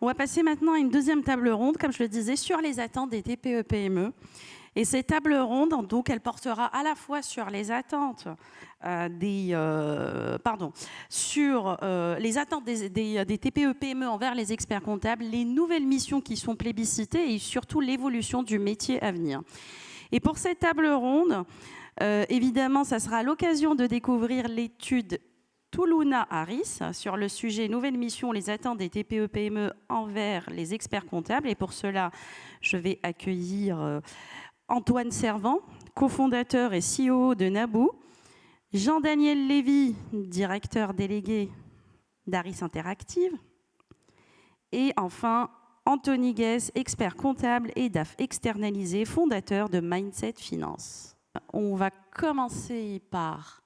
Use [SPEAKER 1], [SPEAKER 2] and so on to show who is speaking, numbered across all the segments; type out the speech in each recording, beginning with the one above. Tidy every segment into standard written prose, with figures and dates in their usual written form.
[SPEAKER 1] On va passer maintenant à une deuxième table ronde, comme je le disais, sur les attentes des TPE-PME. Et cette table ronde, donc, elle portera à la fois sur les attentes sur les attentes des TPE-PME envers les experts comptables, les nouvelles missions qui sont plébiscitées et surtout l'évolution du métier à venir. Et pour cette table ronde, évidemment, ça sera l'occasion de découvrir l'étude Toulouna Harris sur le sujet Nouvelles missions, les attentes des TPE-PME envers les experts comptables. Et pour cela, je vais accueillir Antoine Servant, cofondateur et CEO de Naboo, Jean-Daniel Lévy, directeur délégué d'Harris Interactive, et enfin Anthony Guess, expert comptable et DAF externalisé, fondateur de Mindset Finance. On va commencer par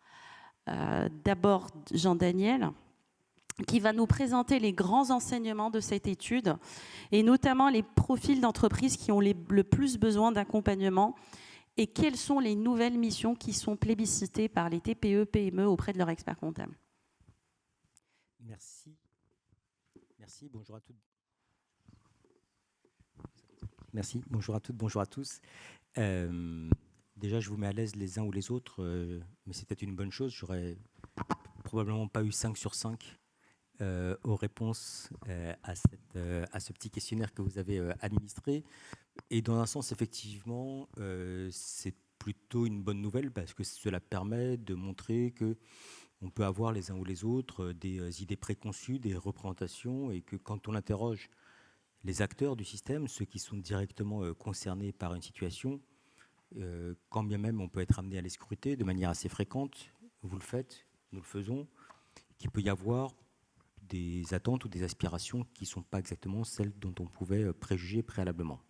[SPEAKER 1] d'abord Jean-Daniel, qui va nous présenter les grands enseignements de cette étude et notamment les profils d'entreprises qui ont le plus besoin d'accompagnement et quelles sont les nouvelles missions qui sont plébiscitées par les TPE-PME auprès de leurs experts comptables.
[SPEAKER 2] Merci. Merci, bonjour à toutes. Merci, bonjour à toutes, bonjour à tous. Déjà, je vous mets à l'aise les uns ou les autres, mais c'était une bonne chose. J'aurais probablement pas eu 5 sur 5 aux réponses à ce petit questionnaire que vous avez administré. Et dans un sens, effectivement, c'est plutôt une bonne nouvelle parce que cela permet de montrer que on peut avoir les uns ou les autres des idées préconçues, des représentations, et que quand on interroge les acteurs du système, ceux qui sont directement concernés par une situation, quand bien même on peut être amené à les scruter de manière assez fréquente, vous le faites, nous le faisons, qu'il peut y avoir des attentes ou des aspirations qui ne sont pas exactement celles dont on pouvait préjuger préalablement.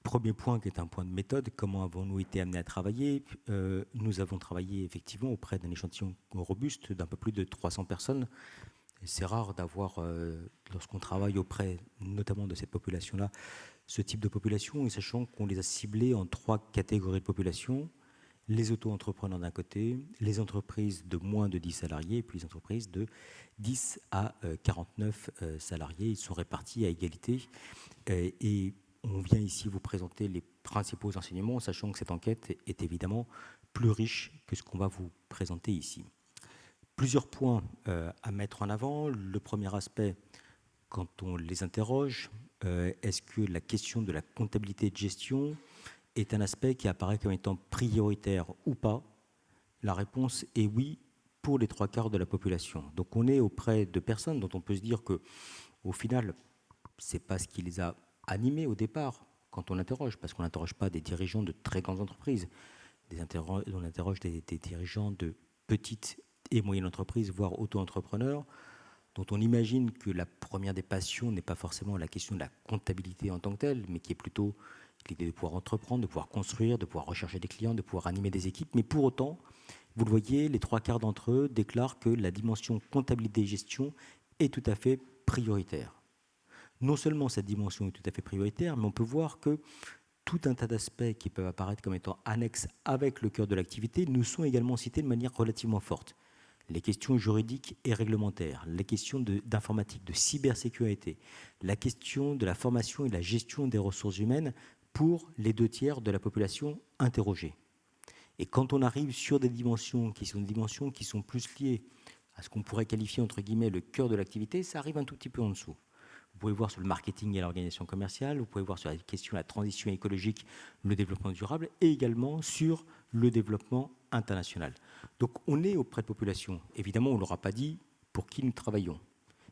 [SPEAKER 2] Premier point qui est un point de méthode, comment avons-nous été amenés à travailler ? Nous avons travaillé effectivement auprès d'un échantillon robuste d'un peu plus de 300 personnes. C'est rare d'avoir, lorsqu'on travaille auprès notamment de cette population-là, ce type de population, et sachant qu'on les a ciblés en 3 catégories de population, les auto-entrepreneurs d'un côté, les entreprises de moins de 10 salariés, et puis les entreprises de 10 à 49 salariés. Ils sont répartis à égalité. Et on vient ici vous présenter les principaux enseignements, sachant que cette enquête est évidemment plus riche que ce qu'on va vous présenter ici. Plusieurs points à mettre en avant. Le premier aspect, quand on les interroge, est-ce que la question de la comptabilité de gestion est un aspect qui apparaît comme étant prioritaire ou pas? La réponse est oui pour les 3/4 de la population. Donc on est auprès de personnes dont on peut se dire que, au final, c'est pas ce qui les a animés au départ quand on interroge, parce qu'on n'interroge pas des dirigeants de très grandes entreprises, on interroge des dirigeants de petites et moyennes entreprises, voire auto-entrepreneurs, dont on imagine que la première des passions n'est pas forcément la question de la comptabilité en tant que telle, mais qui est plutôt l'idée de pouvoir entreprendre, de pouvoir construire, de pouvoir rechercher des clients, de pouvoir animer des équipes. Mais pour autant, vous le voyez, les 3/4 d'entre eux déclarent que la dimension comptabilité et gestion est tout à fait prioritaire. Non seulement cette dimension est tout à fait prioritaire, mais on peut voir que tout un tas d'aspects qui peuvent apparaître comme étant annexes avec le cœur de l'activité nous sont également cités de manière relativement forte. Les questions juridiques et réglementaires, les questions d'informatique, de cybersécurité, la question de la formation et de la gestion des ressources humaines pour les 2/3 de la population interrogée. Et quand on arrive sur des dimensions qui sont plus liées à ce qu'on pourrait qualifier entre guillemets le cœur de l'activité, ça arrive un tout petit peu en dessous. Vous pouvez voir sur le marketing et l'organisation commerciale, vous pouvez voir sur la question de la transition écologique, le développement durable, et également sur le développement international. Donc on est auprès de populations. Évidemment, on ne leur a pas dit pour qui nous travaillons.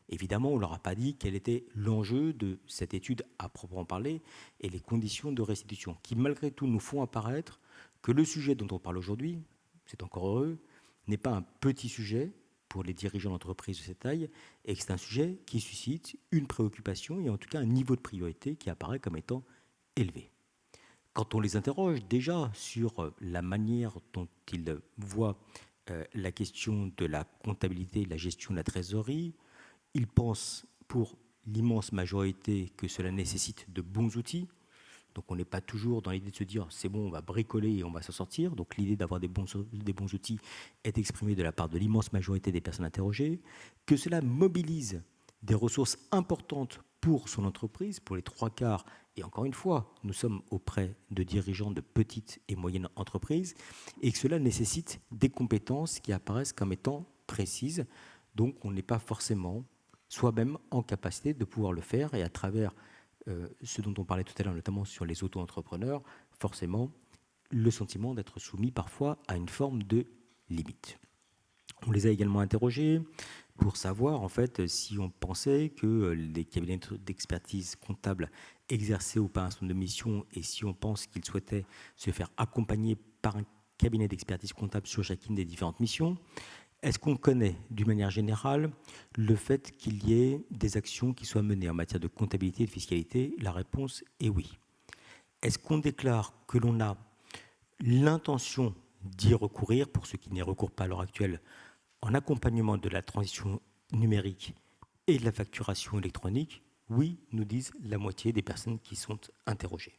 [SPEAKER 2] Évidemment, on ne leur a pas dit quel était l'enjeu de cette étude à proprement parler et les conditions de restitution, qui malgré tout nous font apparaître que le sujet dont on parle aujourd'hui, c'est encore heureux, n'est pas un petit sujet pour les dirigeants d'entreprises de cette taille, et que c'est un sujet qui suscite une préoccupation et en tout cas un niveau de priorité qui apparaît comme étant élevé. Quand on les interroge déjà sur la manière dont ils voient la question de la comptabilité, de la gestion de la trésorerie, ils pensent pour l'immense majorité que cela nécessite de bons outils. Donc on n'est pas toujours dans l'idée de se dire c'est bon, on va bricoler et on va s'en sortir. Donc l'idée d'avoir des bons outils est exprimée de la part de l'immense majorité des personnes interrogées. Que cela mobilise des ressources importantes pour son entreprise, pour les 3/4. Et encore une fois, nous sommes auprès de dirigeants de petites et moyennes entreprises et que cela nécessite des compétences qui apparaissent comme étant précises. Donc, on n'est pas forcément soi-même en capacité de pouvoir le faire. Et à travers ce dont on parlait tout à l'heure, notamment sur les auto-entrepreneurs, forcément, le sentiment d'être soumis parfois à une forme de limite. On les a également interrogés pour savoir en fait si on pensait que les cabinets d'expertise comptable exerçaient ou pas un certain nombre de missions et si on pense qu'ils souhaitaient se faire accompagner par un cabinet d'expertise comptable sur chacune des différentes missions. Est-ce qu'on connaît d'une manière générale le fait qu'il y ait des actions qui soient menées en matière de comptabilité et de fiscalité? La réponse est oui. Est-ce qu'on déclare que l'on a l'intention d'y recourir, pour ceux qui n'y recourent pas à l'heure actuelle, en accompagnement de la transition numérique et de la facturation électronique? Oui, nous disent la moitié des personnes qui sont interrogées.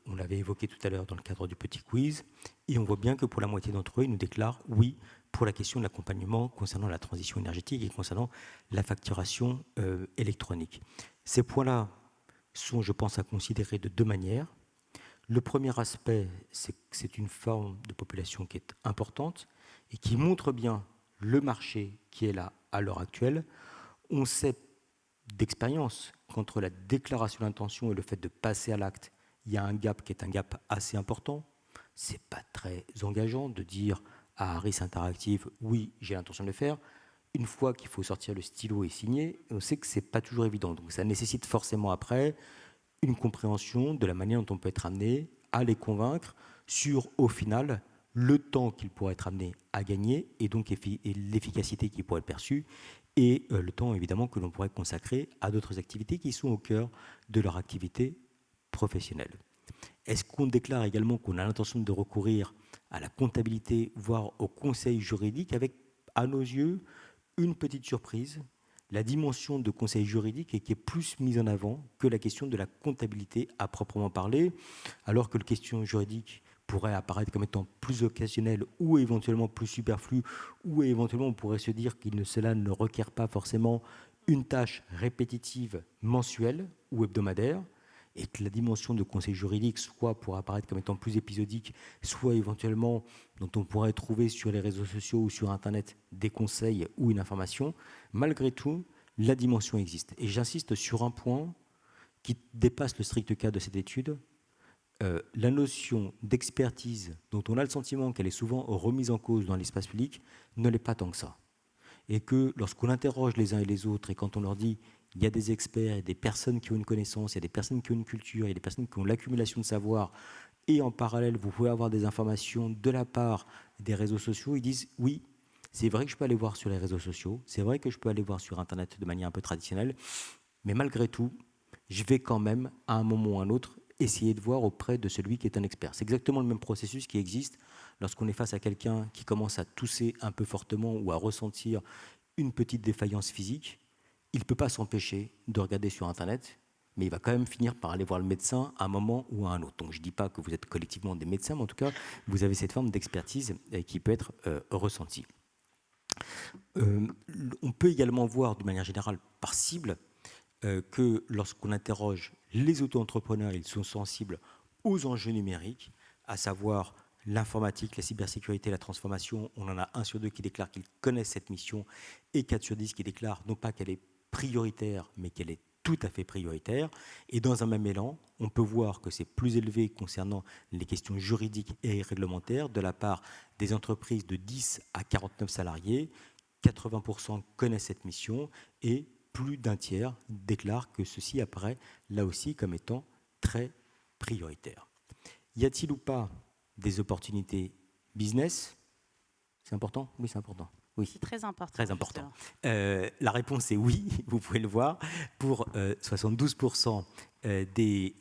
[SPEAKER 2] On l'avait évoqué tout à l'heure dans le cadre du petit quiz, et on voit bien que pour la moitié d'entre eux, ils nous déclarent oui pour la question de l'accompagnement concernant la transition énergétique et concernant la facturation électronique. Ces points-là sont, je pense, à considérer de deux manières. Le premier aspect, c'est que c'est une forme de population qui est importante et qui montre bien le marché qui est là à l'heure actuelle. On sait d'expérience qu'entre la déclaration d'intention et le fait de passer à l'acte, il y a un gap qui est un gap assez important. Ce n'est pas très engageant de dire à Harris Interactive « oui, j'ai l'intention de le faire ». Une fois qu'il faut sortir le stylo et signer, on sait que ce n'est pas toujours évident. Donc ça nécessite forcément après une compréhension de la manière dont on peut être amené à les convaincre sur, au final, le temps qu'ils pourraient être amenés à gagner et donc l'efficacité qui pourrait être perçue et le temps, évidemment, que l'on pourrait consacrer à d'autres activités qui sont au cœur de leur activité professionnelle. Est-ce qu'on déclare également qu'on a l'intention de recourir à la comptabilité, voire au conseil juridique, avec, à nos yeux, une petite surprise, la dimension de conseil juridique et qui est plus mise en avant que la question de la comptabilité à proprement parler, alors que la question juridique pourrait apparaître comme étant plus occasionnelle ou éventuellement plus superflue, ou éventuellement on pourrait se dire que cela ne requiert pas forcément une tâche répétitive mensuelle ou hebdomadaire, et que la dimension de conseil juridique soit pour apparaître comme étant plus épisodique, soit éventuellement dont on pourrait trouver sur les réseaux sociaux ou sur Internet des conseils ou une information, malgré tout, la dimension existe. Et j'insiste sur un point qui dépasse le strict cas de cette étude. La notion d'expertise, dont on a le sentiment qu'elle est souvent remise en cause dans l'espace public, ne l'est pas tant que ça. Et que lorsqu'on interroge les uns et les autres, et quand on leur dit il y a des experts, il y a des personnes qui ont une connaissance, il y a des personnes qui ont une culture, il y a des personnes qui ont l'accumulation de savoir, et en parallèle, vous pouvez avoir des informations de la part des réseaux sociaux, ils disent oui, c'est vrai que je peux aller voir sur les réseaux sociaux, c'est vrai que je peux aller voir sur Internet de manière un peu traditionnelle, mais malgré tout, je vais quand même, à un moment ou à un autre, essayer de voir auprès de celui qui est un expert. C'est exactement le même processus qui existe lorsqu'on est face à quelqu'un qui commence à tousser un peu fortement ou à ressentir une petite défaillance physique. Il ne peut pas s'empêcher de regarder sur Internet, mais il va quand même finir par aller voir le médecin à un moment ou à un autre. Donc je ne dis pas que vous êtes collectivement des médecins, mais en tout cas, vous avez cette forme d'expertise qui peut être ressentie. On peut également voir, de manière générale, par cible, que lorsqu'on interroge les auto-entrepreneurs, ils sont sensibles aux enjeux numériques, à savoir l'informatique, la cybersécurité, la transformation. On en a 1 sur 2 qui déclarent qu'ils connaissent cette mission et 4 sur 10 qui déclarent non pas qu'elle est prioritaire, mais qu'elle est tout à fait prioritaire. Et dans un même élan, on peut voir que c'est plus élevé concernant les questions juridiques et réglementaires de la part des entreprises de 10 à 49 salariés. 80% connaissent cette mission et plus d'un tiers déclarent que ceci apparaît là aussi comme étant très prioritaire. Y a-t-il ou pas des opportunités business? C'est important? Oui, c'est important. Oui.
[SPEAKER 1] C'est très important.
[SPEAKER 2] Très important. La réponse est oui, vous pouvez le voir. Pour 72% des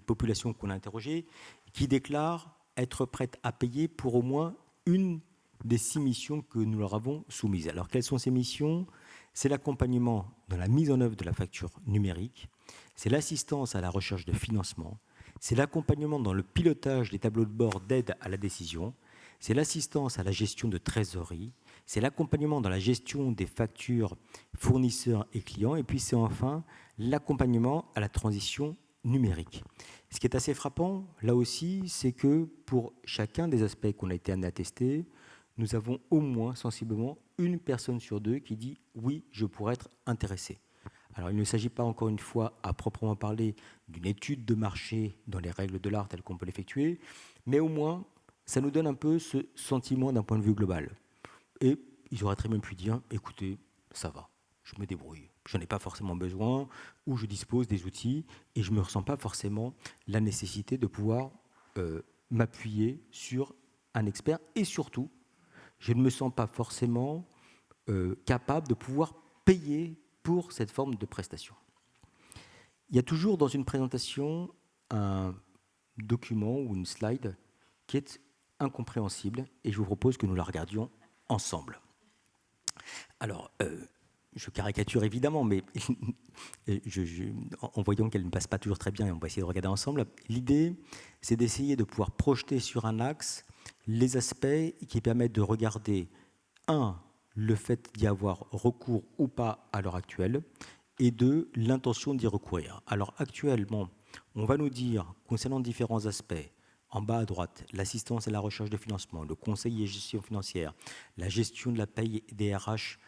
[SPEAKER 2] populations qu'on a interrogées, qui déclarent être prêtes à payer pour au moins une des 6 missions que nous leur avons soumises. Alors, quelles sont ces missions? C'est l'accompagnement dans la mise en œuvre de la facture numérique, c'est l'assistance à la recherche de financement, c'est l'accompagnement dans le pilotage des tableaux de bord d'aide à la décision, c'est l'assistance à la gestion de trésorerie, c'est l'accompagnement dans la gestion des factures fournisseurs et clients, et puis c'est enfin l'accompagnement à la transition numérique. Ce qui est assez frappant, là aussi, c'est que pour chacun des aspects qu'on a été amené à tester, nous avons au moins sensiblement une personne sur deux qui dit « oui, je pourrais être intéressé ». Alors, il ne s'agit pas, encore une fois, à proprement parler d'une étude de marché dans les règles de l'art telles qu'on peut l'effectuer, mais au moins, ça nous donne un peu ce sentiment d'un point de vue global. Et ils auraient très bien pu dire « écoutez, ça va, je me débrouille, je n'en ai pas forcément besoin, ou je dispose des outils, et je ne me ressens pas forcément la nécessité de pouvoir m'appuyer sur un expert, et surtout, je ne me sens pas forcément capable de pouvoir payer pour cette forme de prestation. » Il y a toujours dans une présentation un document ou une slide qui est incompréhensible et je vous propose que nous la regardions ensemble. Alors, je caricature évidemment, mais en voyant qu'elle ne passe pas toujours très bien, on va essayer de regarder ensemble. L'idée, c'est d'essayer de pouvoir projeter sur un axe les aspects qui permettent de regarder, le fait d'y avoir recours ou pas à l'heure actuelle, et deux, l'intention d'y recourir. Alors actuellement, on va nous dire, concernant différents aspects, en bas à droite, l'assistance et la recherche de financement, le conseil et gestion financière, la gestion de la paye des RH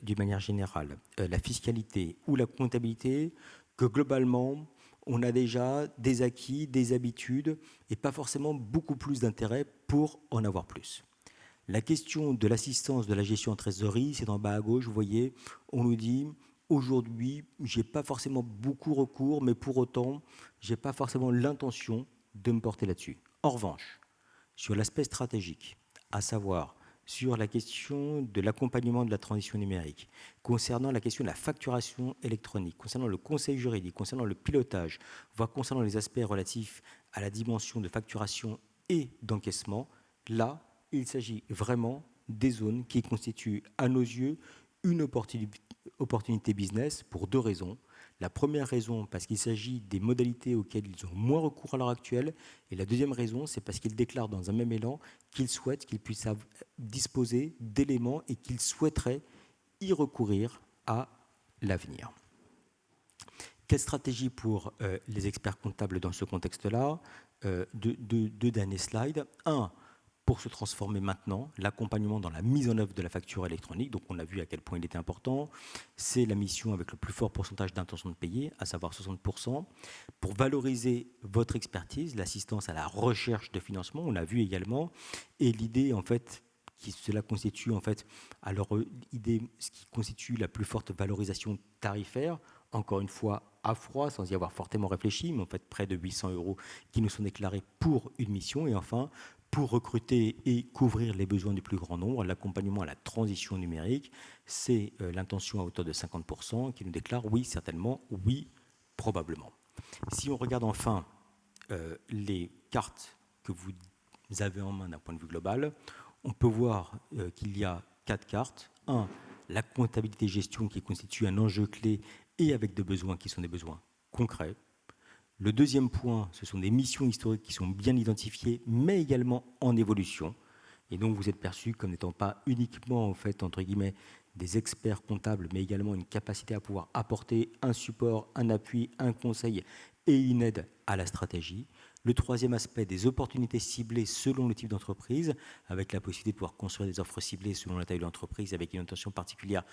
[SPEAKER 2] d'une manière générale, la fiscalité ou la comptabilité, que globalement, on a déjà des acquis, des habitudes, et pas forcément beaucoup plus d'intérêt pour en avoir plus. La question de l'assistance de la gestion en trésorerie, c'est en bas à gauche, vous voyez, on nous dit, aujourd'hui, je n'ai pas forcément beaucoup recours, mais pour autant, je n'ai pas forcément l'intention de me porter là-dessus. En revanche, sur l'aspect stratégique, à savoir sur la question de l'accompagnement de la transition numérique, concernant la question de la facturation électronique, concernant le conseil juridique, concernant le pilotage, voire concernant les aspects relatifs à la dimension de facturation et d'encaissement, là, il s'agit vraiment des zones qui constituent, à nos yeux, une opportunité business pour deux raisons. La première raison, parce qu'il s'agit des modalités auxquelles ils ont moins recours à l'heure actuelle. Et la deuxième raison, c'est parce qu'ils déclarent dans un même élan qu'ils souhaitent qu'ils puissent disposer d'éléments et qu'ils souhaiteraient y recourir à l'avenir. Quelle stratégie pour les experts comptables dans ce contexte-là ? Deux derniers slides. Pour se transformer maintenant, l'accompagnement dans la mise en œuvre de la facture électronique, donc on a vu à quel point il était important, c'est la mission avec le plus fort pourcentage d'intention de payer, à savoir 60%. Pour valoriser votre expertise, l'assistance à la recherche de financement, on l'a vu également, et l'idée en fait, cela constitue en fait, alors idée, ce qui constitue la plus forte valorisation tarifaire, encore une fois à froid, sans y avoir fortement réfléchi, mais en fait près de 800 € qui nous sont déclarés pour une mission, et enfin, pour recruter et couvrir les besoins du plus grand nombre, l'accompagnement à la transition numérique, c'est l'intention à hauteur de 50% qui nous déclare oui, certainement, oui, probablement. Si on regarde enfin les cartes que vous avez en main d'un point de vue global, on peut voir qu'il y a 4 cartes. La comptabilité-gestion qui constitue un enjeu clé et avec des besoins qui sont des besoins concrets. Le deuxième point, ce sont des missions historiques qui sont bien identifiées, mais également en évolution. Et donc, vous êtes perçus comme n'étant pas uniquement, en fait, entre guillemets, des experts comptables, mais également une capacité à pouvoir apporter un support, un appui, un conseil et une aide à la stratégie. Le troisième aspect, des opportunités ciblées selon le type d'entreprise, avec la possibilité de pouvoir construire des offres ciblées selon la taille de l'entreprise, avec une attention particulière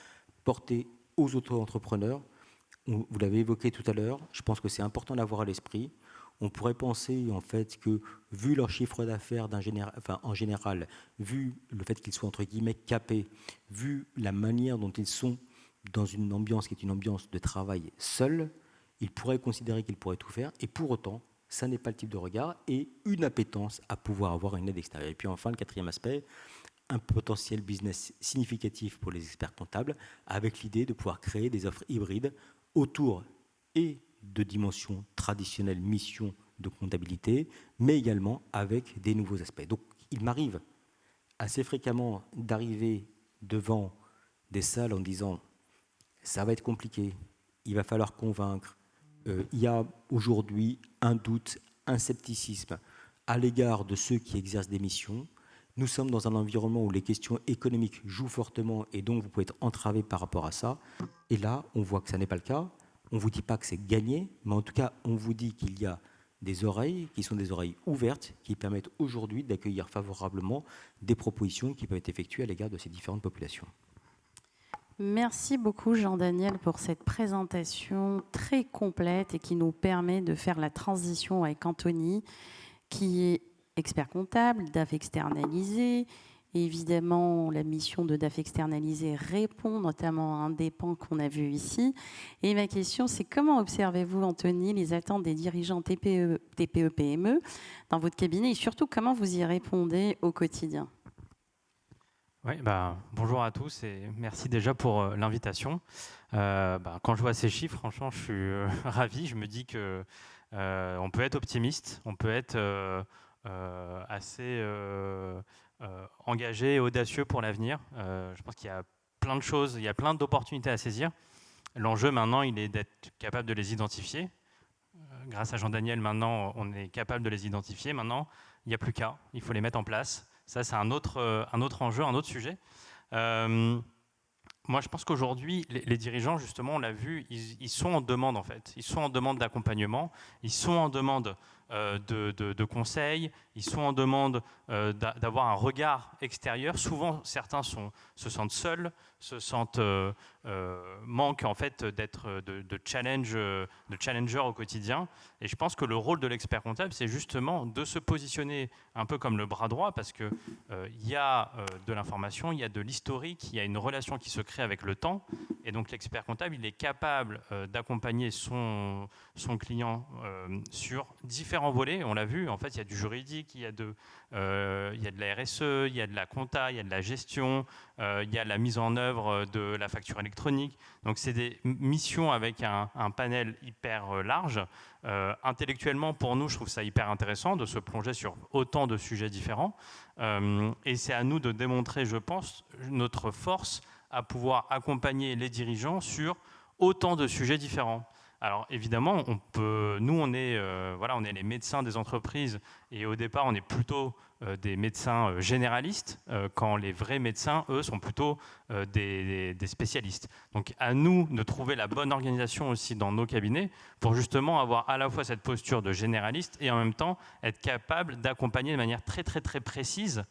[SPEAKER 2] portée aux auto-entrepreneurs. Vous l'avez évoqué tout à l'heure, je pense que c'est important d'avoir à l'esprit. On pourrait penser en fait que, vu leur chiffre d'affaires en général, vu le fait qu'ils soient entre guillemets capés, vu la manière dont ils sont dans une ambiance qui est une ambiance de travail seul, ils pourraient considérer qu'ils pourraient tout faire, et pour autant, ça n'est pas le type de regard, et une appétence à pouvoir avoir une aide extérieure. Et puis enfin, le quatrième aspect, un potentiel business significatif pour les experts comptables, avec l'idée de pouvoir créer des offres hybrides autour et de dimensions traditionnelles, missions de comptabilité, mais également avec des nouveaux aspects. Donc, il m'arrive assez fréquemment d'arriver devant des salles en disant « ça va être compliqué, il va falloir convaincre, il y a aujourd'hui un doute, un scepticisme à l'égard de ceux qui exercent des missions, Nous sommes dans un environnement où les questions économiques jouent fortement et donc vous pouvez être entravé par rapport à ça. Et là, on voit que ça n'est pas le cas. On ne vous dit pas que c'est gagné, mais en tout cas, on vous dit qu'il y a des oreilles qui sont des oreilles ouvertes qui permettent aujourd'hui d'accueillir favorablement des propositions qui peuvent être effectuées à l'égard de ces différentes populations.
[SPEAKER 1] Merci beaucoup Jean-Daniel pour cette présentation très complète et qui nous permet de faire la transition avec Anthony, qui est expert comptable, DAF externalisé. Évidemment, la mission de DAF externalisé répond notamment à un des pans qu'on a vu ici. Et ma question, c'est comment observez-vous, Anthony, les attentes des dirigeants TPE, PME dans votre cabinet et surtout comment vous y répondez au quotidien?
[SPEAKER 3] Oui, bonjour à tous et merci déjà pour l'invitation. Quand je vois ces chiffres, franchement, je suis ravi. Je me dis que on peut être optimiste, on peut être assez engagé et audacieux pour l'avenir. Je pense qu'il y a plein de choses, il y a plein d'opportunités à saisir. L'enjeu maintenant, il est d'être capable de les identifier. Grâce à Jean-Daniel, maintenant, on est capable de les identifier. Maintenant, il n'y a plus qu'à, il faut les mettre en place. Ça, c'est un autre enjeu, un autre sujet. Moi, je pense qu'aujourd'hui, les dirigeants, justement, on l'a vu, ils sont en demande, en fait. Ils sont en demande d'accompagnement, ils sont en demande de conseils, ils sont en demande d'avoir un regard extérieur. Souvent, certains se sentent seuls, se sentent manquent en fait d'être de challenger au quotidien. Et je pense que le rôle de l'expert comptable, c'est justement de se positionner un peu comme le bras droit, parce que il y a de l'information, il y a de l'historique, il y a une relation qui se crée avec le temps. Et donc l'expert comptable, il est capable d'accompagner son client sur différents volets. On l'a vu, en fait, il y a du juridique, il y a de la RSE, il y a de la compta, il y a de la gestion, il y a la mise en œuvre de la facture électronique. Donc c'est des missions avec un panel hyper large. Intellectuellement, pour nous, je trouve ça hyper intéressant de se plonger sur autant de sujets différents. Et c'est à nous de démontrer, je pense, notre force à pouvoir accompagner les dirigeants sur autant de sujets différents. Alors évidemment, nous on est les médecins des entreprises et au départ on est plutôt des médecins généralistes quand les vrais médecins, eux, sont plutôt des spécialistes. Donc à nous de trouver la bonne organisation aussi dans nos cabinets pour justement avoir à la fois cette posture de généraliste et en même temps être capable d'accompagner de manière très très très précise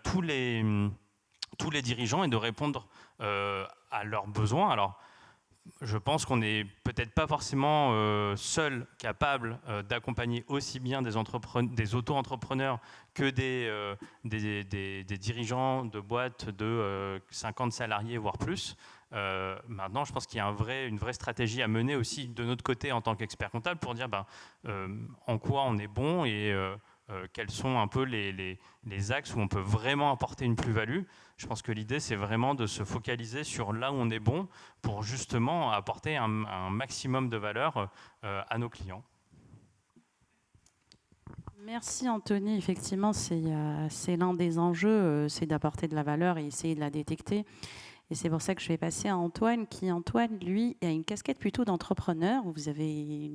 [SPEAKER 3] tous les dirigeants et de répondre à leurs besoins. Alors, je pense qu'on n'est peut-être pas forcément seul capable d'accompagner aussi bien des auto-entrepreneurs que des dirigeants de boîtes de 50 salariés, voire plus. Maintenant, je pense qu'il y a une vraie stratégie à mener aussi de notre côté en tant qu'expert comptable pour dire en quoi on est bon et quels sont un peu les axes où on peut vraiment apporter une plus-value. Je pense que l'idée, c'est vraiment de se focaliser sur là où on est bon pour justement apporter un maximum de valeur à nos clients.
[SPEAKER 1] Merci Anthony. Effectivement, c'est l'un des enjeux, c'est d'apporter de la valeur et essayer de la détecter. Et c'est pour ça que je vais passer à Antoine, Antoine, lui, a une casquette plutôt d'entrepreneur. Vous avez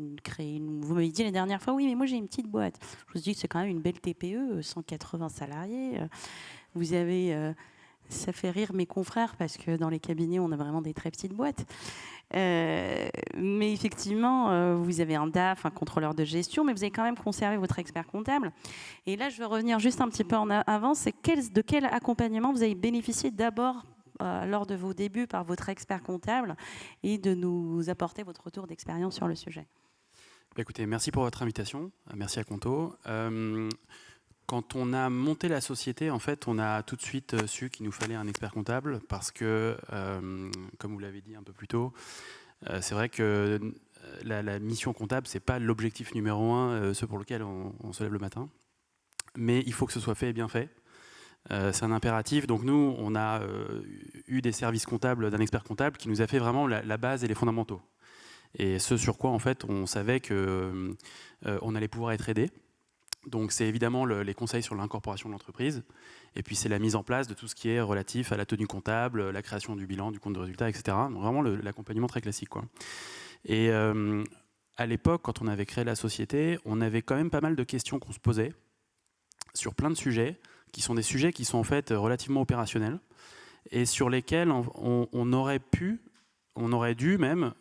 [SPEAKER 1] vous m'avez dit la dernière fois, oui, mais moi j'ai une petite boîte. Je vous dis que c'est quand même une belle TPE, 180 salariés. Vous avez... ça fait rire mes confrères parce que dans les cabinets, on a vraiment des très petites boîtes. Mais effectivement, vous avez un DAF, un contrôleur de gestion, mais vous avez quand même conservé votre expert comptable. Et là, je veux revenir juste un petit peu en avant. C'est de quel accompagnement vous avez bénéficié d'abord lors de vos débuts par votre expert comptable et de nous apporter votre retour d'expérience sur le sujet.
[SPEAKER 4] Écoutez, merci pour votre invitation. Merci à Conto. Quand on a monté la société, en fait, on a tout de suite su qu'il nous fallait un expert comptable parce que, comme vous l'avez dit un peu plus tôt, c'est vrai que la mission comptable, ce n'est pas l'objectif numéro un, ce pour lequel on se lève le matin. Mais il faut que ce soit fait et bien fait. C'est un impératif. Donc nous, on a eu des services comptables d'un expert comptable qui nous a fait vraiment la base et les fondamentaux. Et ce sur quoi, en fait, on savait qu'on allait pouvoir être aidé. Donc c'est évidemment les conseils sur l'incorporation de l'entreprise, et puis c'est la mise en place de tout ce qui est relatif à la tenue comptable, la création du bilan, du compte de résultat, etc. Donc vraiment l'accompagnement très classique, quoi. Et à l'époque, quand on avait créé la société, on avait quand même pas mal de questions qu'on se posait sur plein de sujets qui sont des sujets qui sont en fait relativement opérationnels et sur lesquels on aurait dû même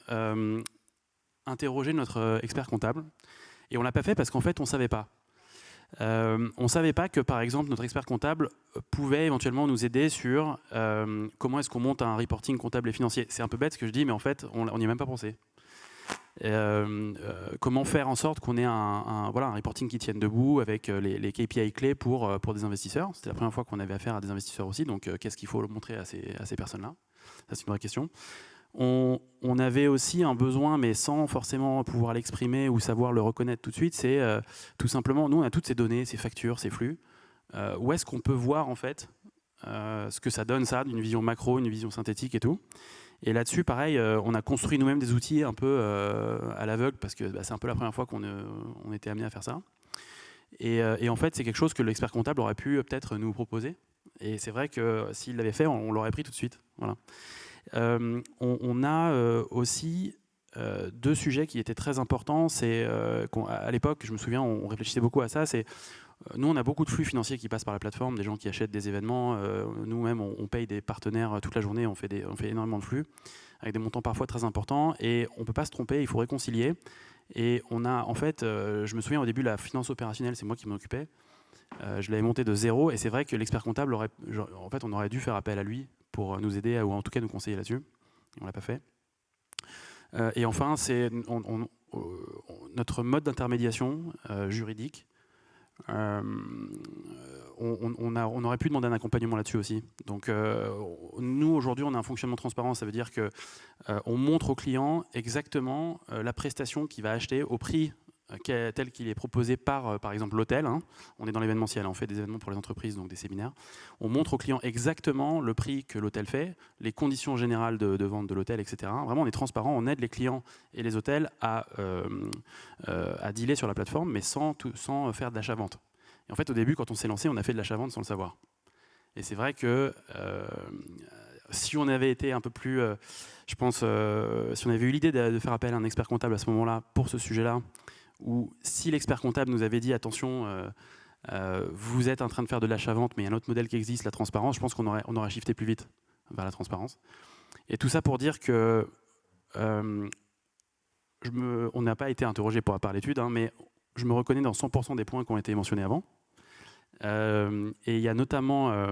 [SPEAKER 4] interroger notre expert comptable. Et on ne l'a pas fait parce qu'en fait, on ne savait pas. On ne savait pas que, par exemple, notre expert comptable pouvait éventuellement nous aider sur comment est-ce qu'on monte un reporting comptable et financier. C'est un peu bête ce que je dis, mais en fait, on n'y a même pas pensé. Comment faire en sorte qu'on ait un reporting qui tienne debout avec les KPI clés pour des investisseurs. C'était la première fois qu'on avait affaire à des investisseurs aussi, donc qu'est-ce qu'il faut montrer à ces personnes-là? Ça, c'est une vraie question. On avait aussi un besoin, mais sans forcément pouvoir l'exprimer ou savoir le reconnaître tout de suite, c'est tout simplement, nous on a toutes ces données, ces factures, ces flux, où est-ce qu'on peut voir en fait ce que ça donne ça, d'une vision macro, une vision synthétique et tout. Et là-dessus, pareil, on a construit nous-mêmes des outils un peu à l'aveugle, parce que c'est un peu la première fois qu'on était amené à faire ça. Et en fait, c'est quelque chose que l'expert comptable aurait pu peut-être nous proposer. Et c'est vrai que s'il l'avait fait, on l'aurait pris tout de suite. Voilà. On a aussi deux sujets qui étaient très importants. C'est à l'époque, je me souviens, on réfléchissait beaucoup à ça. C'est nous, on a beaucoup de flux financiers qui passent par la plateforme, des gens qui achètent des événements. Nous-mêmes, on paye des partenaires toute la journée. On fait énormément de flux avec des montants parfois très importants. Et on ne peut pas se tromper. Il faut réconcilier. Et on a, en fait, je me souviens au début, la finance opérationnelle, c'est moi qui m'en occupais. Je l'avais monté de zéro. Et c'est vrai que l'expert comptable on aurait dû faire appel à lui pour nous aider ou en tout cas nous conseiller là-dessus. On ne l'a pas fait. Et enfin, c'est notre mode d'intermédiation juridique. On aurait pu demander un accompagnement là-dessus aussi. Donc, nous, aujourd'hui, on a un fonctionnement transparent. Ça veut dire qu'on montre au client exactement la prestation qu'il va acheter au prix tel qu'il est proposé par exemple l'hôtel. Hein. On est dans l'événementiel, on fait des événements pour les entreprises, donc des séminaires. On montre au client exactement le prix que l'hôtel fait, les conditions générales de vente de l'hôtel, etc. Vraiment, on est transparent, on aide les clients et les hôtels à dealer sur la plateforme, mais sans faire de l'achat-vente. Et en fait, au début, quand on s'est lancé, on a fait de l'achat-vente sans le savoir. Et c'est vrai que si on avait été un peu plus, je pense, si on avait eu l'idée de faire appel à un expert comptable à ce moment-là pour ce sujet-là, ou si l'expert comptable nous avait dit attention, vous êtes en train de faire de l'achat-vente, mais il y a un autre modèle qui existe, la transparence, je pense qu'on aurait shifté plus vite vers la transparence. Et tout ça pour dire que on n'a pas été interrogé par l'étude, hein, mais je me reconnais dans 100% des points qui ont été mentionnés avant. Et il y a notamment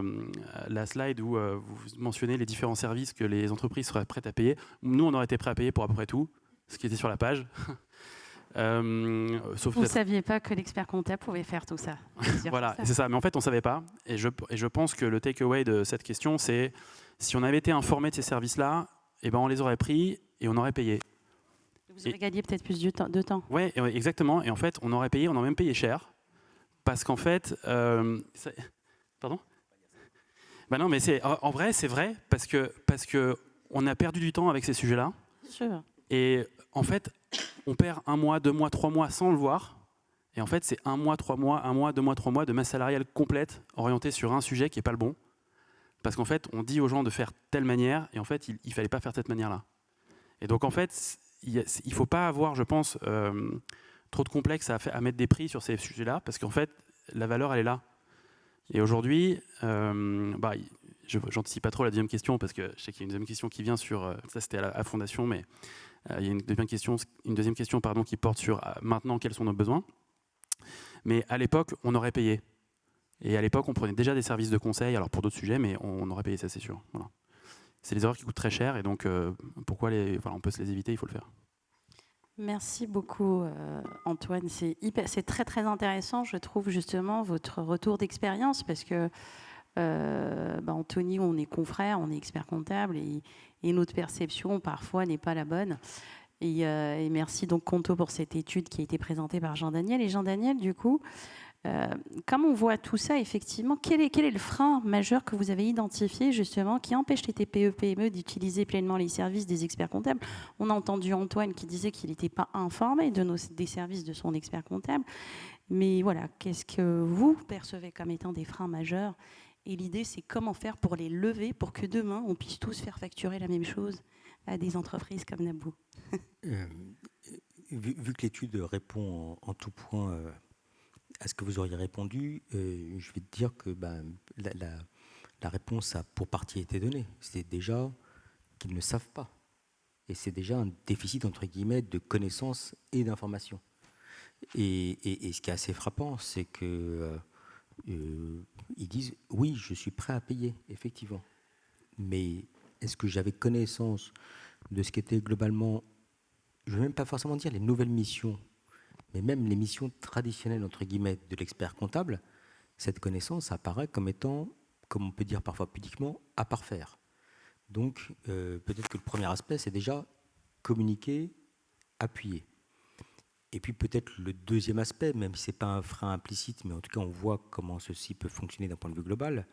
[SPEAKER 4] la slide où vous mentionnez les différents services que les entreprises seraient prêtes à payer. Nous, on aurait été prêts à payer pour à peu près tout, ce qui était sur la page.
[SPEAKER 1] Sauf vous ne saviez pas que l'expert comptable pouvait faire tout ça.
[SPEAKER 4] Voilà, c'est ça. Mais en fait, on ne savait pas. Et je pense que le take-away de cette question, c'est si on avait été informé de ces services-là, eh ben, on les aurait pris et on aurait payé.
[SPEAKER 1] Vous aurez gagné peut-être plus de temps.
[SPEAKER 4] Oui, exactement. Et en fait, on aurait payé, on a même payé cher. Parce qu'en fait... Pardon ? Ben non, mais en vrai, c'est vrai. Parce que on a perdu du temps avec ces sujets-là.
[SPEAKER 1] Sûr.
[SPEAKER 4] Et en fait, on perd 1 mois, 2 mois, 3 mois sans le voir. Et en fait, c'est 1 mois, 3 mois, 1 mois, 2 mois, 3 mois de masse salariale complète orientée sur un sujet qui n'est pas le bon. Parce qu'en fait, on dit aux gens de faire telle manière et en fait, il ne fallait pas faire cette manière-là. Et donc, en fait, il ne faut pas avoir, je pense, trop de complexe à mettre des prix sur ces sujets-là parce qu'en fait, la valeur, elle est là. Et aujourd'hui, je n'anticipe pas trop la deuxième question parce que je sais qu'il y a une deuxième question qui vient sur... ça, c'était à la Fondation, mais... il y a une deuxième question qui porte sur maintenant quels sont nos besoins. Mais à l'époque, on aurait payé. Et à l'époque, on prenait déjà des services de conseil, alors pour d'autres sujets, mais on aurait payé, ça c'est sûr. Voilà. C'est des erreurs qui coûtent très cher et donc pourquoi on peut se les éviter, il faut le faire.
[SPEAKER 1] Merci beaucoup Antoine, c'est très très intéressant, je trouve justement votre retour d'expérience parce que Anthony, on est confrères, on est expert comptable et notre perception parfois n'est pas la bonne. Et merci donc Conto pour cette étude qui a été présentée par Jean-Daniel. Et Jean-Daniel, du coup, comme on voit tout ça, effectivement, quel est le frein majeur que vous avez identifié justement qui empêche les TPE-PME d'utiliser pleinement les services des experts comptables? On a entendu Antoine qui disait qu'il n'était pas informé des services de son expert comptable. Mais voilà, qu'est-ce que vous percevez comme étant des freins majeurs? Et l'idée, c'est comment faire pour les lever pour que demain, on puisse tous faire facturer la même chose à des entreprises comme Naboo.
[SPEAKER 2] Vu que l'étude répond en tout point à ce que vous auriez répondu, je vais te dire que la réponse a pour partie été donnée. C'est déjà qu'ils ne savent pas. Et c'est déjà un déficit, entre guillemets, de connaissances et d'informations. Et ce qui est assez frappant, c'est que ils disent « oui, je suis prêt à payer, effectivement ». Mais est-ce que j'avais connaissance de ce qu'étaient globalement, je ne vais même pas forcément dire les nouvelles missions, mais même les missions traditionnelles, entre guillemets, de l'expert comptable, cette connaissance apparaît comme étant, comme on peut dire parfois pudiquement, à parfaire. Donc, peut-être que le premier aspect, c'est déjà communiquer, appuyer. Et puis peut-être le deuxième aspect, même si ce n'est pas un frein implicite, mais en tout cas, on voit comment ceci peut fonctionner d'un point de vue global,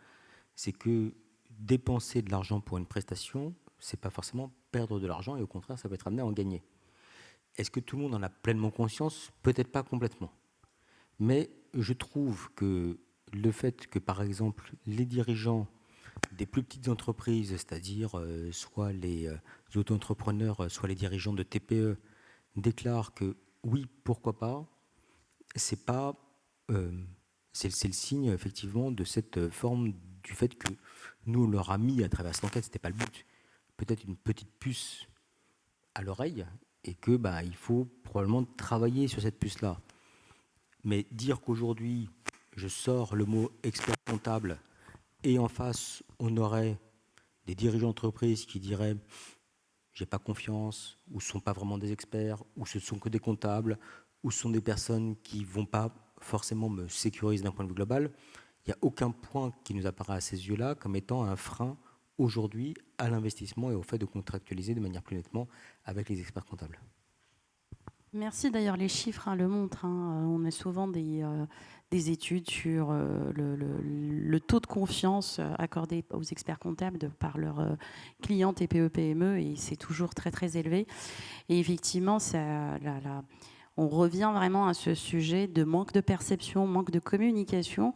[SPEAKER 2] c'est que dépenser de l'argent pour une prestation, ce n'est pas forcément perdre de l'argent, et au contraire, ça peut être amené à en gagner. Est-ce que tout le monde en a pleinement conscience? Peut-être pas complètement. Mais je trouve que le fait que, par exemple, les dirigeants des plus petites entreprises, c'est-à-dire soit les auto-entrepreneurs, soit les dirigeants de TPE, déclarent que oui, pourquoi pas, c'est pas, c'est le signe effectivement de cette forme du fait que nous on leur a mis à travers cette enquête, c'était pas le but, peut-être une petite puce à l'oreille, et que il faut probablement travailler sur cette puce-là. Mais dire qu'aujourd'hui, je sors le mot expert comptable et en face, on aurait des dirigeants d'entreprise qui diraient « j'ai pas confiance » ou « ce ne sont pas vraiment des experts » ou « ce ne sont que des comptables » ou « ce sont des personnes qui ne vont pas forcément me sécuriser d'un point de vue global », il n'y a aucun point qui nous apparaît à ces yeux-là comme étant un frein aujourd'hui à l'investissement et au fait de contractualiser de manière plus nettement avec les experts comptables.
[SPEAKER 1] Merci, d'ailleurs les chiffres le montrent. On a souvent des études sur le taux de confiance accordé aux experts comptables par leurs clients TPE, PME, et c'est toujours très très élevé. Et effectivement, on revient vraiment à ce sujet de manque de perception, manque de communication.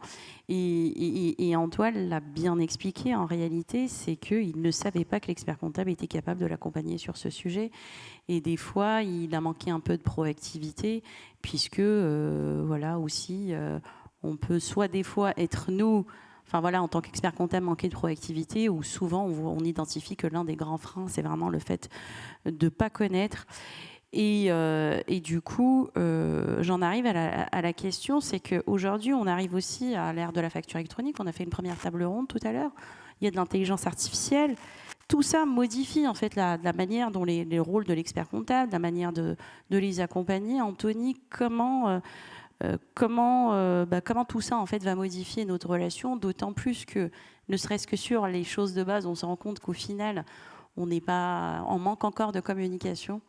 [SPEAKER 1] Et Antoine l'a bien expliqué, en réalité, c'est qu'il ne savait pas que l'expert comptable était capable de l'accompagner sur ce sujet. Et des fois, il a manqué un peu de proactivité, puisque, voilà, aussi, on peut soit des fois être nous, enfin voilà, en tant qu'expert comptable, manquer de proactivité, ou souvent, on identifie que l'un des grands freins, c'est vraiment le fait de ne pas connaître. Et du coup, j'en arrive à la question, c'est qu'aujourd'hui, on arrive aussi à l'ère de la facture électronique. On a fait une première table ronde tout à l'heure. Il y a de l'intelligence artificielle. Tout ça modifie en fait la manière dont les rôles de l'expert comptable, la manière de les accompagner. Anthony, comment tout ça en fait va modifier notre relation, d'autant plus que, ne serait-ce que sur les choses de base, on se rend compte qu'au final, on manque encore de communication.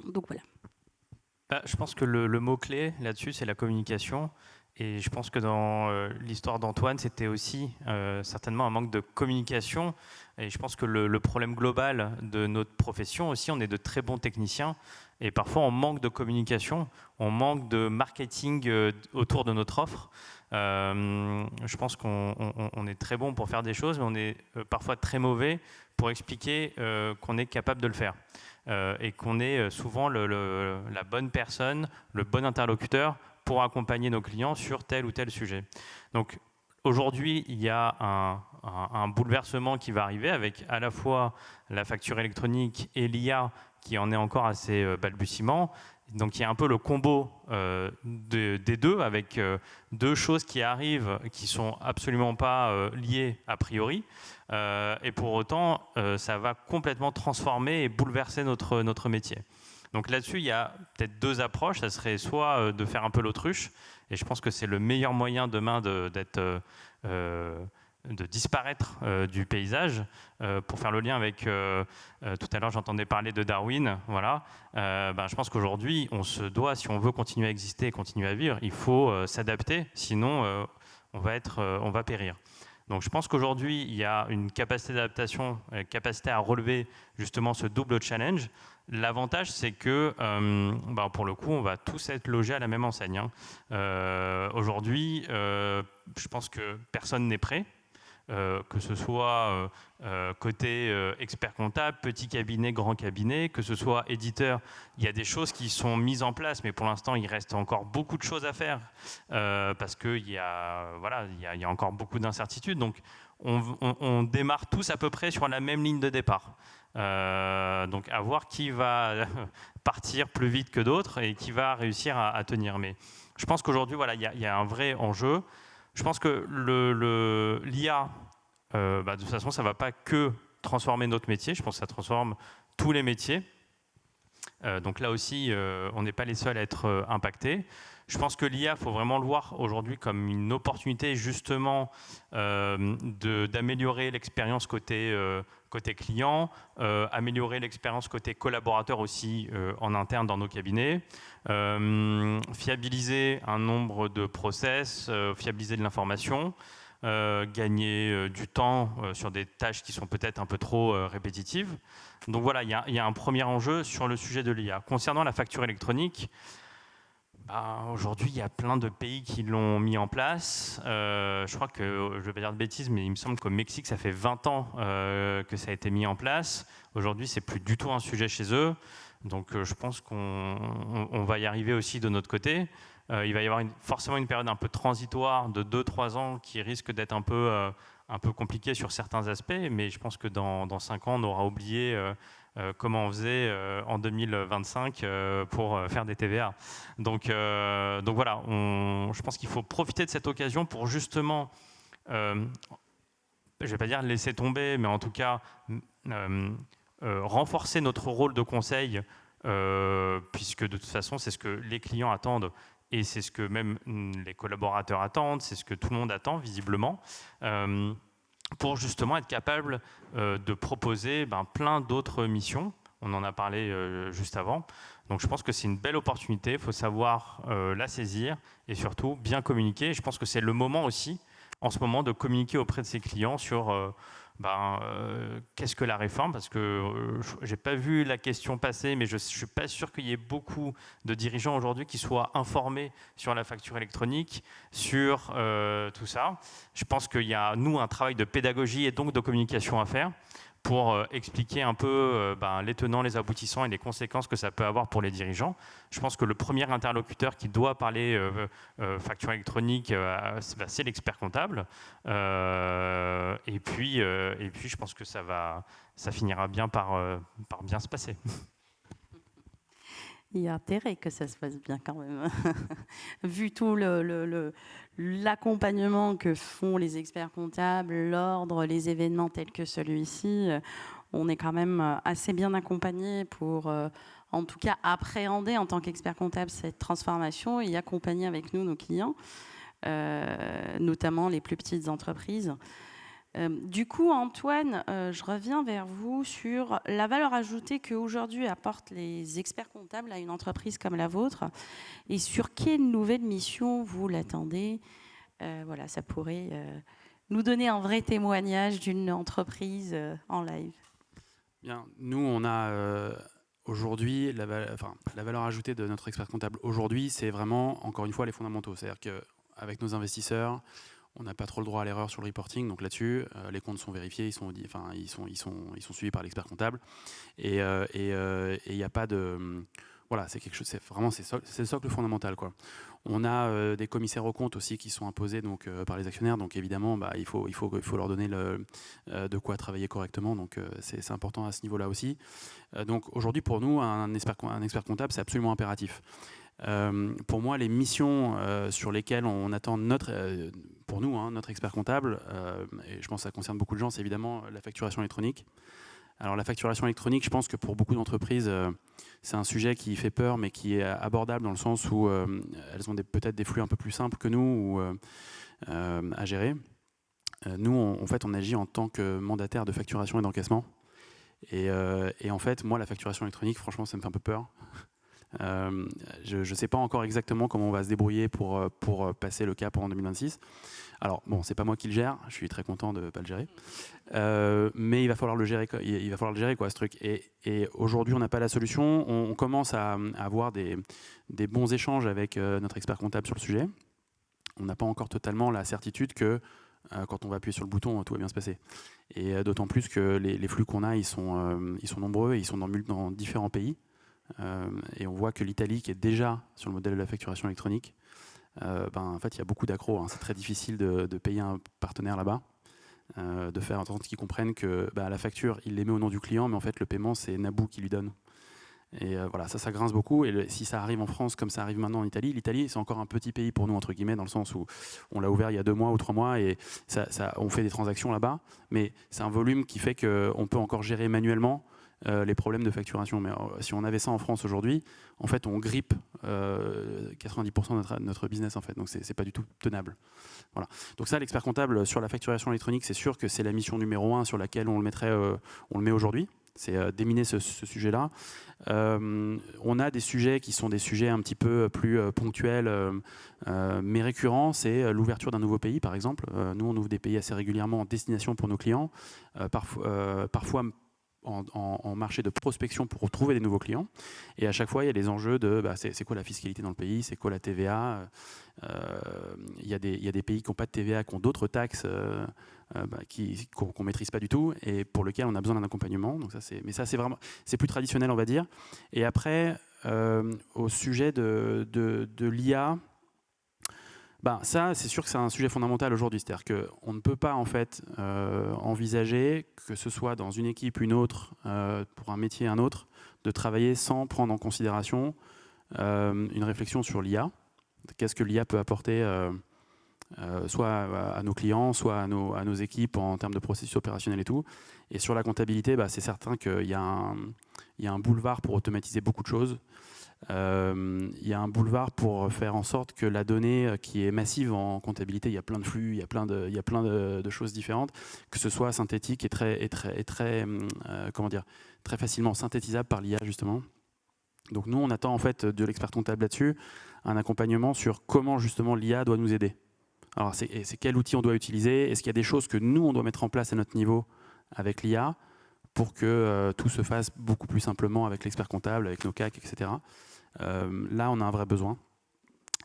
[SPEAKER 1] Donc voilà.
[SPEAKER 3] Je pense que le mot-clé là-dessus, c'est la communication. Et je pense que dans l'histoire d'Antoine, c'était aussi certainement un manque de communication. Et je pense que le problème global de notre profession aussi, on est de très bons techniciens. Et parfois, on manque de communication, on manque de marketing autour de notre offre. Je pense qu'on est très bon pour faire des choses, mais on est parfois très mauvais pour expliquer qu'on est capable de le faire. Et qu'on est souvent la bonne personne, le bon interlocuteur pour accompagner nos clients sur tel ou tel sujet. Donc aujourd'hui, il y a un bouleversement qui va arriver avec à la fois la facture électronique et l'IA qui en est encore à ses balbutiements. Donc il y a un peu le combo des deux, avec deux choses qui arrivent qui ne sont absolument pas liées a priori. Et pour autant, ça va complètement transformer et bouleverser notre métier. Donc là-dessus, il y a peut-être deux approches. Ça serait soit de faire un peu l'autruche, et je pense que c'est le meilleur moyen demain de disparaître du paysage. Pour faire le lien avec, tout à l'heure j'entendais parler de Darwin, voilà. Je pense qu'aujourd'hui, on se doit, si on veut continuer à exister et continuer à vivre, il faut s'adapter, sinon on va périr. Donc je pense qu'aujourd'hui, il y a une capacité d'adaptation, une capacité à relever justement ce double challenge. L'avantage, c'est que pour le coup, on va tous être logés à la même enseigne. Aujourd'hui, je pense que personne n'est prêt. que ce soit côté expert comptable, petit cabinet, grand cabinet, que ce soit éditeur. Il y a des choses qui sont mises en place, mais pour l'instant, il reste encore beaucoup de choses à faire parce qu'il y a encore beaucoup d'incertitudes. Donc, on démarre tous à peu près sur la même ligne de départ. Donc, à voir qui va partir plus vite que d'autres et qui va réussir à tenir. Mais je pense qu'aujourd'hui, voilà, il y a un vrai enjeu. Je pense que l'IA, de toute façon, ça ne va pas que transformer notre métier. Je pense que ça transforme tous les métiers. Donc là aussi, on n'est pas les seuls à être impactés. Je pense que l'IA, il faut vraiment le voir aujourd'hui comme une opportunité justement d'améliorer l'expérience côté client, améliorer l'expérience côté collaborateur aussi en interne dans nos cabinets, fiabiliser un nombre de process, fiabiliser de l'information, gagner du temps sur des tâches qui sont peut-être un peu trop répétitives. Donc voilà, il y a un premier enjeu sur le sujet de l'IA. Concernant la facture électronique, aujourd'hui, il y a plein de pays qui l'ont mis en place. Je crois que, je ne vais pas dire de bêtises, mais il me semble qu'au Mexique, ça fait 20 ans que ça a été mis en place. Aujourd'hui, ce n'est plus du tout un sujet chez eux. Donc, je pense qu'on va y arriver aussi de notre côté. Il va y avoir forcément une période un peu transitoire de 2-3 ans qui risque d'être un peu compliquée sur certains aspects. Mais je pense que dans 5 ans, on aura oublié comment on faisait en 2025 pour faire des TVA. Donc voilà, je pense qu'il faut profiter de cette occasion pour justement, je ne vais pas dire laisser tomber, mais en tout cas renforcer notre rôle de conseil, puisque de toute façon, c'est ce que les clients attendent et c'est ce que même les collaborateurs attendent, c'est ce que tout le monde attend visiblement. Pour justement être capable de proposer plein d'autres missions. On en a parlé juste avant. Donc je pense que c'est une belle opportunité, il faut savoir la saisir et surtout bien communiquer. Je pense que c'est le moment aussi, en ce moment, de communiquer auprès de ses clients sur qu'est-ce que la réforme, parce que je n'ai pas vu la question passer, mais je ne suis pas sûr qu'il y ait beaucoup de dirigeants aujourd'hui qui soient informés sur la facture électronique, sur tout ça. Je pense qu'il y a, nous, un travail de pédagogie et donc de communication à faire pour expliquer un peu les tenants, les aboutissants et les conséquences que ça peut avoir pour les dirigeants. Je pense que le premier interlocuteur qui doit parler facture électronique, c'est l'expert comptable. Et puis, je pense que ça finira bien par bien se passer.
[SPEAKER 1] Il y a intérêt que ça se passe bien quand même. Vu tout l'accompagnement que font les experts comptables, l'ordre, les événements tels que celui-ci, on est quand même assez bien accompagné pour, en tout cas, appréhender en tant qu'expert comptable cette transformation et accompagner avec nous nos clients, notamment les plus petites entreprises. Du coup, Antoine, je reviens vers vous sur la valeur ajoutée qu'aujourd'hui apportent les experts comptables à une entreprise comme la vôtre et sur quelle nouvelle mission vous l'attendez. Voilà, ça pourrait nous donner un vrai témoignage d'une entreprise en live.
[SPEAKER 4] Bien, nous, on a aujourd'hui, la valeur ajoutée de notre expert comptable aujourd'hui, c'est vraiment, encore une fois, les fondamentaux. C'est-à-dire qu'avec nos investisseurs, on n'a pas trop le droit à l'erreur sur le reporting, donc là-dessus, les comptes sont vérifiés, ils sont suivis par l'expert comptable, et il n'y a pas de, voilà, c'est quelque chose, c'est le socle fondamental, quoi. On a des commissaires aux comptes aussi qui sont imposés donc par les actionnaires, donc évidemment, il faut leur donner de quoi travailler correctement, donc c'est important à ce niveau-là aussi. Donc aujourd'hui, pour nous, un expert comptable, c'est absolument impératif. Pour moi, les missions sur lesquelles on attend notre expert comptable, et je pense que ça concerne beaucoup de gens, c'est évidemment la facturation électronique. Alors la facturation électronique, je pense que pour beaucoup d'entreprises, c'est un sujet qui fait peur, mais qui est abordable dans le sens où elles ont peut-être des flux un peu plus simples que nous à gérer. Nous, en fait, on agit en tant que mandataire de facturation et d'encaissement. Et en fait, moi, la facturation électronique, franchement, ça me fait un peu peur. Je ne sais pas encore exactement comment on va se débrouiller pour passer le cap en 2026. Alors bon, c'est pas moi qui le gère, je suis très content de ne pas le gérer, mais il va falloir le gérer quoi, ce truc. Et aujourd'hui, on n'a pas la solution. On commence à avoir des bons échanges avec notre expert comptable sur le sujet. On n'a pas encore totalement la certitude que quand on va appuyer sur le bouton, tout va bien se passer. Et d'autant plus que les flux qu'on a, ils sont nombreux et ils sont dans différents pays. Et on voit que l'Italie, qui est déjà sur le modèle de la facturation électronique, en fait, il y a beaucoup d'accros. Hein. C'est très difficile de payer un partenaire là-bas, de faire en sorte qu'ils comprennent que la facture, il les met au nom du client, mais en fait, le paiement, c'est Naboo qui lui donne. Et voilà, ça grince beaucoup. Et si ça arrive en France comme ça arrive maintenant en Italie, l'Italie, c'est encore un petit pays pour nous, entre guillemets, dans le sens où on l'a ouvert il y a 2 mois ou 3 mois et on fait des transactions là-bas. Mais c'est un volume qui fait qu'on peut encore gérer manuellement les problèmes de facturation. Mais si on avait ça en France aujourd'hui, en fait, on grippe 90% de notre business, en fait. Donc, c'est pas du tout tenable. Voilà. Donc ça, l'expert comptable sur la facturation électronique, c'est sûr que c'est la mission numéro 1 sur laquelle on le met aujourd'hui. C'est déminer ce sujet-là. On a des sujets qui sont des sujets un petit peu plus ponctuels, mais récurrents. C'est l'ouverture d'un nouveau pays, par exemple. Nous, on ouvre des pays assez régulièrement en destination pour nos clients. Parfois en marché de prospection pour trouver des nouveaux clients. Et à chaque fois, il y a des enjeux de c'est quoi la fiscalité dans le pays, c'est quoi la TVA. Il y a des pays qui n'ont pas de TVA, qui ont d'autres taxes qu'on ne maîtrise pas du tout et pour lesquels on a besoin d'un accompagnement. Donc mais ça, c'est plus traditionnel, on va dire. Et après, au sujet de l'IA, ça, c'est sûr que c'est un sujet fondamental aujourd'hui. C'est-à-dire qu'on ne peut pas en fait envisager, que ce soit dans une équipe, une autre, pour un métier, un autre, de travailler sans prendre en considération une réflexion sur l'IA. Qu'est-ce que l'IA peut apporter soit à nos clients, soit à nos équipes en termes de processus opérationnels et tout. Et sur la comptabilité, c'est certain qu'il y a un boulevard pour automatiser beaucoup de choses. Il y a un boulevard pour faire en sorte que la donnée qui est massive en comptabilité, il y a plein de flux, il y a plein de choses différentes, que ce soit synthétique et très facilement synthétisable par l'IA justement. Donc nous, on attend en fait de l'expert comptable là-dessus un accompagnement sur comment justement l'IA doit nous aider. Alors c'est quel outil on doit utiliser, est-ce qu'il y a des choses que nous, on doit mettre en place à notre niveau avec l'IA pour que tout se fasse beaucoup plus simplement avec l'expert comptable, avec nos CAC, etc. Là, on a un vrai besoin.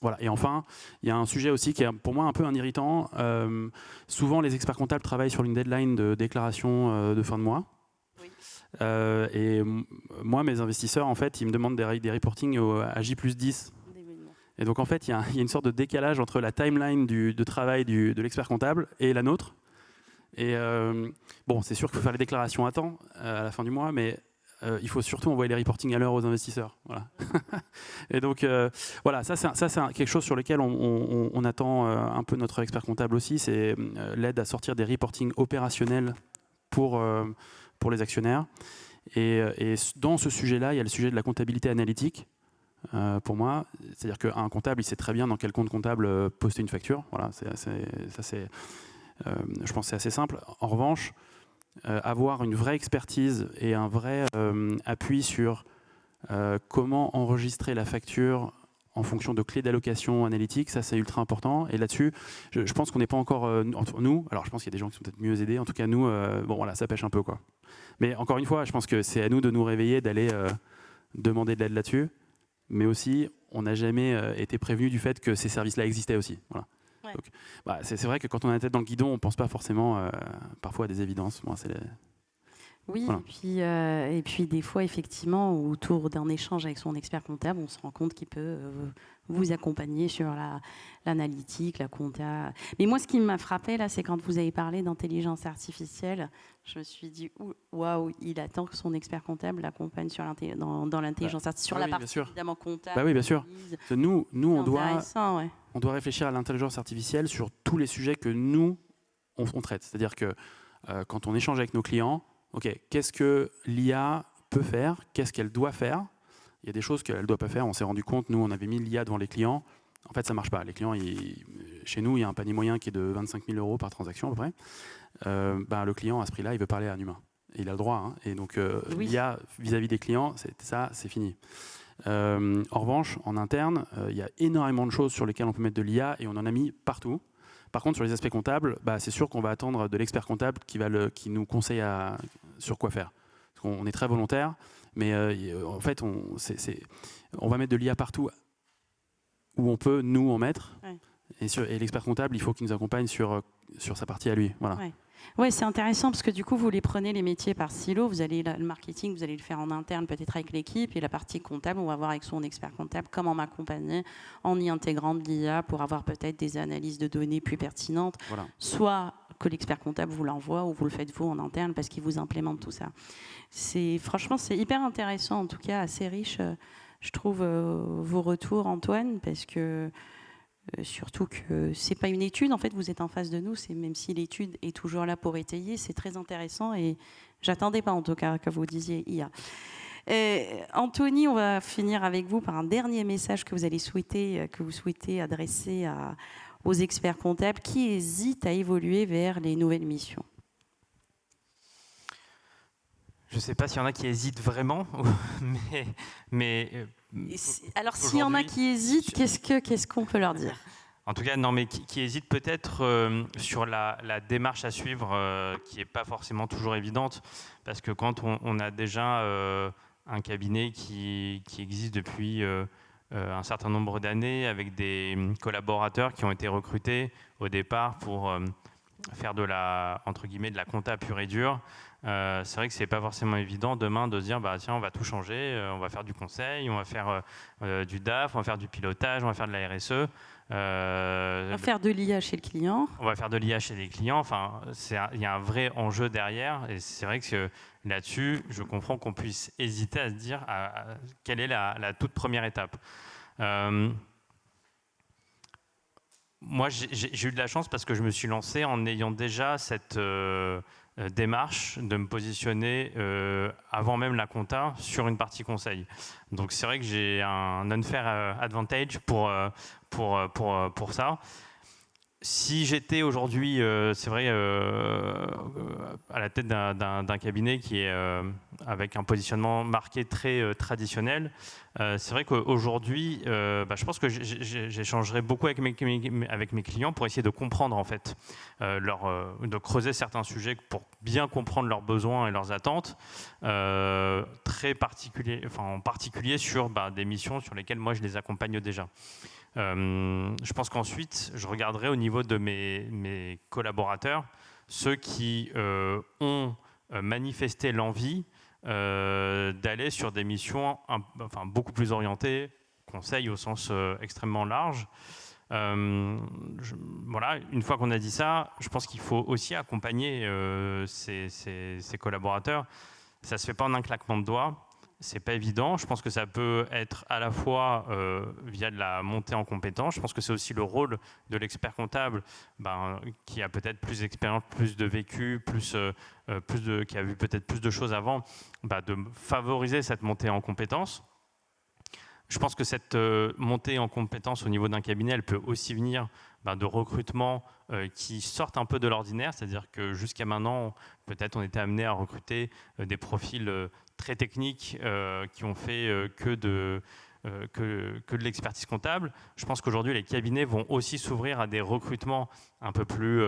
[SPEAKER 4] Voilà. Et enfin, il y a un sujet aussi qui est pour moi un peu un irritant. Souvent, les experts comptables travaillent sur une deadline de déclaration de fin de mois. Oui. Et moi, mes investisseurs, en fait, ils me demandent des reportings à J+10. Et donc, en fait, il y a une sorte de décalage entre la timeline de travail de l'expert comptable et la nôtre. Et c'est sûr qu'il faut faire les déclarations à temps à la fin du mois, mais il faut surtout envoyer les reportings à l'heure aux investisseurs. Voilà. Et donc, voilà, ça c'est quelque chose sur lequel on attend un peu notre expert comptable aussi, c'est l'aide à sortir des reportings opérationnels pour les actionnaires. Et dans ce sujet-là, il y a le sujet de la comptabilité analytique. Pour moi, c'est-à-dire qu'un comptable, il sait très bien dans quel compte comptable poster une facture. Voilà, je pense que c'est assez simple. En revanche, avoir une vraie expertise et un vrai appui sur comment enregistrer la facture en fonction de clés d'allocation analytique, ça c'est ultra important. Et là-dessus, je pense qu'on n'est pas encore entre nous. Alors je pense qu'il y a des gens qui sont peut-être mieux aidés. En tout cas, nous, voilà, ça pêche un peu, quoi. Mais encore une fois, je pense que c'est à nous de nous réveiller, d'aller demander de l'aide là-dessus. Mais aussi, on n'a jamais été prévenu du fait que ces services-là existaient aussi. Voilà. Ouais. Donc, c'est vrai que quand on a la tête dans le guidon, on ne pense pas forcément parfois à des évidences. Moi,
[SPEAKER 1] oui,
[SPEAKER 4] voilà.
[SPEAKER 1] et puis des fois, effectivement, autour d'un échange avec son expert comptable, on se rend compte qu'il peut vous accompagner sur l'analytique, la compta. Mais moi, ce qui m'a frappé, là, c'est quand vous avez parlé d'intelligence artificielle, je me suis dit, waouh, il attend que son expert comptable l'accompagne dans l'intelligence artificielle, sur la partie évidemment comptable.
[SPEAKER 4] Oui, bien sûr. Nous on doit réfléchir à l'intelligence artificielle sur tous les sujets que nous, on traite. C'est-à-dire que quand on échange avec nos clients, qu'est-ce que l'IA peut faire? Qu'est-ce qu'elle doit faire? Il y a des choses qu'elle ne doit pas faire. On s'est rendu compte, nous, on avait mis l'IA devant les clients. En fait, ça ne marche pas. Les clients, chez nous, il y a un panier moyen qui est de 25 000 € par transaction à peu près. Le client, à ce prix-là, il veut parler à un humain. Et il a le droit. Hein. Et donc, l'IA, vis-à-vis des clients, c'est fini. En revanche, en interne, il y a énormément de choses sur lesquelles on peut mettre de l'IA et on en a mis partout. Par contre, sur les aspects comptables, c'est sûr qu'on va attendre de l'expert comptable qui nous conseille sur quoi faire. Parce qu'on est très volontaire, mais en fait, on va mettre de l'IA partout où on peut nous en mettre. Ouais. Et l'expert comptable, il faut qu'il nous accompagne sur sur sa partie à lui. Voilà.
[SPEAKER 1] Ouais. Ouais, c'est intéressant parce que du coup, vous les prenez les métiers par silo. Vous allez le marketing, vous allez le faire en interne, peut-être avec l'équipe, et la partie comptable, on va voir avec son expert comptable comment m'accompagner en y intégrant de l'IA pour avoir peut-être des analyses de données plus pertinentes.
[SPEAKER 4] Voilà.
[SPEAKER 1] Soit que l'expert comptable vous l'envoie ou vous le faites vous en interne parce qu'il vous implémente tout ça. Franchement, c'est hyper intéressant, en tout cas assez riche, je trouve, vos retours, Antoine, parce que surtout que c'est pas une étude, en fait, vous êtes en face de nous, même si l'étude est toujours là pour étayer, c'est très intéressant et j'attendais pas en tout cas que vous disiez IA. Anthony, on va finir avec vous par un dernier message que vous souhaitez adresser aux experts comptables qui hésitent à évoluer vers les nouvelles missions.
[SPEAKER 3] Je ne sais pas s'il y en a qui hésitent vraiment, mais
[SPEAKER 1] alors s'il y en a qui hésitent, qu'est-ce qu'on peut leur dire?
[SPEAKER 3] En tout cas, non, mais qui hésitent peut-être sur la démarche à suivre, qui n'est pas forcément toujours évidente, parce que quand on a déjà un cabinet qui existe depuis un certain nombre d'années, avec des collaborateurs qui ont été recrutés au départ pour faire entre guillemets, de la compta pure et dure, c'est vrai que c'est pas forcément évident demain de se dire tiens, on va tout changer, on va faire du conseil, on va faire du DAF, on va faire du pilotage, on va faire de la RSE.
[SPEAKER 1] On va faire de l'IA chez le client.
[SPEAKER 3] On va faire de l'IA chez les clients. Enfin, il y a un vrai enjeu derrière. Et c'est vrai que là-dessus, je comprends qu'on puisse hésiter à se dire quelle est la toute première étape. Moi, j'ai eu de la chance parce que je me suis lancé en ayant déjà cette démarche de me positionner avant même la compta sur une partie conseil. Donc c'est vrai que j'ai un unfair advantage pour ça. Si j'étais aujourd'hui, c'est vrai, à la tête d'un cabinet qui est avec un positionnement marqué très traditionnel, c'est vrai qu'aujourd'hui, je pense que j'échangerai beaucoup avec mes clients pour essayer de comprendre en fait, de creuser certains sujets pour bien comprendre leurs besoins et leurs attentes, très particuliers, en particulier sur des missions sur lesquelles moi je les accompagne déjà. Je pense qu'ensuite, je regarderai au niveau de mes collaborateurs, ceux qui ont manifesté l'envie d'aller sur des missions beaucoup plus orientées, conseil au sens extrêmement large. Voilà, une fois qu'on a dit ça, je pense qu'il faut aussi accompagner ces collaborateurs. Ça ne se fait pas en un claquement de doigts. C'est pas évident. Je pense que ça peut être à la fois via de la montée en compétences. Je pense que c'est aussi le rôle de l'expert comptable qui a peut-être plus d'expérience, plus de vécu, qui a vu peut-être plus de choses avant, de favoriser cette montée en compétences. Je pense que cette montée en compétences au niveau d'un cabinet, elle peut aussi venir de recrutements qui sortent un peu de l'ordinaire. C'est-à-dire que jusqu'à maintenant, peut-être on était amené à recruter des profils très techniques qui ont fait que de l'expertise comptable. Je pense qu'aujourd'hui, les cabinets vont aussi s'ouvrir à des recrutements un peu plus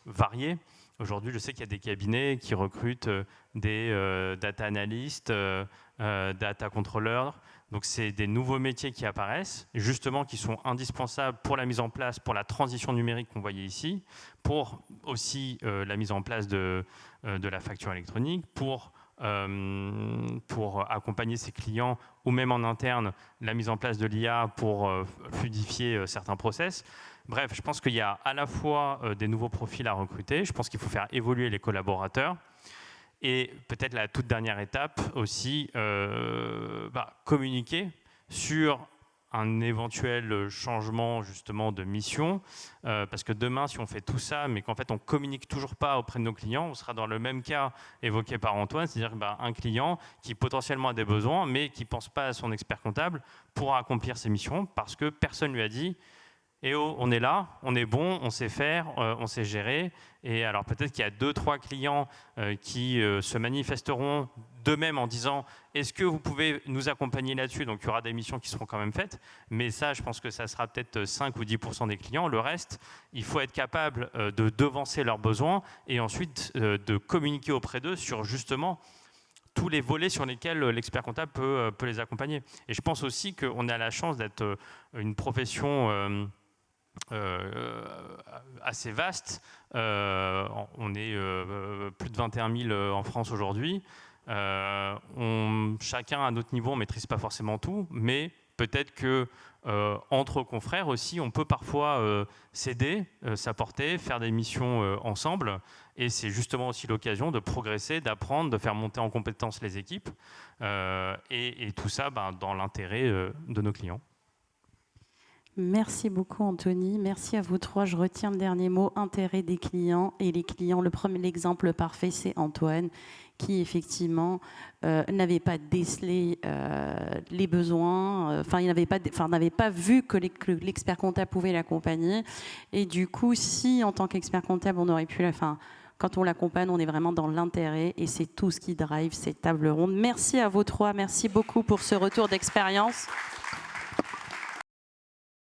[SPEAKER 3] variés. Aujourd'hui, je sais qu'il y a des cabinets qui recrutent des data analystes, data controllers. Donc, c'est des nouveaux métiers qui apparaissent, justement, qui sont indispensables pour la mise en place, pour la transition numérique qu'on voyait ici, pour aussi la mise en place de la facture électronique, pour accompagner ses clients ou même en interne la mise en place de l'IA pour fluidifier certains process. Bref, je pense qu'il y a à la fois des nouveaux profils à recruter, je pense qu'il faut faire évoluer les collaborateurs et peut-être la toute dernière étape aussi, communiquer sur un éventuel changement justement de mission, parce que demain, si on fait tout ça, mais qu'en fait on communique toujours pas auprès de nos clients, on sera dans le même cas évoqué par Antoine, c'est-à-dire un client qui potentiellement a des besoins, mais qui pense pas à son expert comptable pour accomplir ses missions, parce que personne lui a dit et oh, on est là, on est bon, on sait faire, on sait gérer. Et alors peut-être qu'il y a 2-3 clients qui se manifesteront d'eux-mêmes en disant est-ce que vous pouvez nous accompagner là-dessus? Donc il y aura des missions qui seront quand même faites. Mais ça, je pense que ça sera peut-être 5 ou 10% des clients. Le reste, il faut être capable de devancer leurs besoins et ensuite de communiquer auprès d'eux sur justement tous les volets sur lesquels l'expert comptable peut les accompagner. Et je pense aussi qu'on a la chance d'être une profession assez vaste. On est plus de 21 000 en France aujourd'hui. Chacun à notre niveau, on ne maîtrise pas forcément tout, mais peut-être que entre confrères aussi, on peut parfois s'aider, s'apporter, faire des missions ensemble. Et c'est justement aussi l'occasion de progresser, d'apprendre, de faire monter en compétence les équipes. Et tout ça dans l'intérêt de nos clients.
[SPEAKER 1] Merci beaucoup Anthony, merci à vous trois. Je retiens le dernier mot, intérêt des clients. Et les clients, l'exemple parfait, c'est Antoine, qui effectivement n'avait pas décelé les besoins, il n'avait pas vu que l'expert comptable pouvait l'accompagner. Et du coup, si en tant qu'expert comptable, on aurait pu quand on l'accompagne, on est vraiment dans l'intérêt et c'est tout ce qui drive cette table ronde. Merci à vous trois, merci beaucoup pour ce retour d'expérience.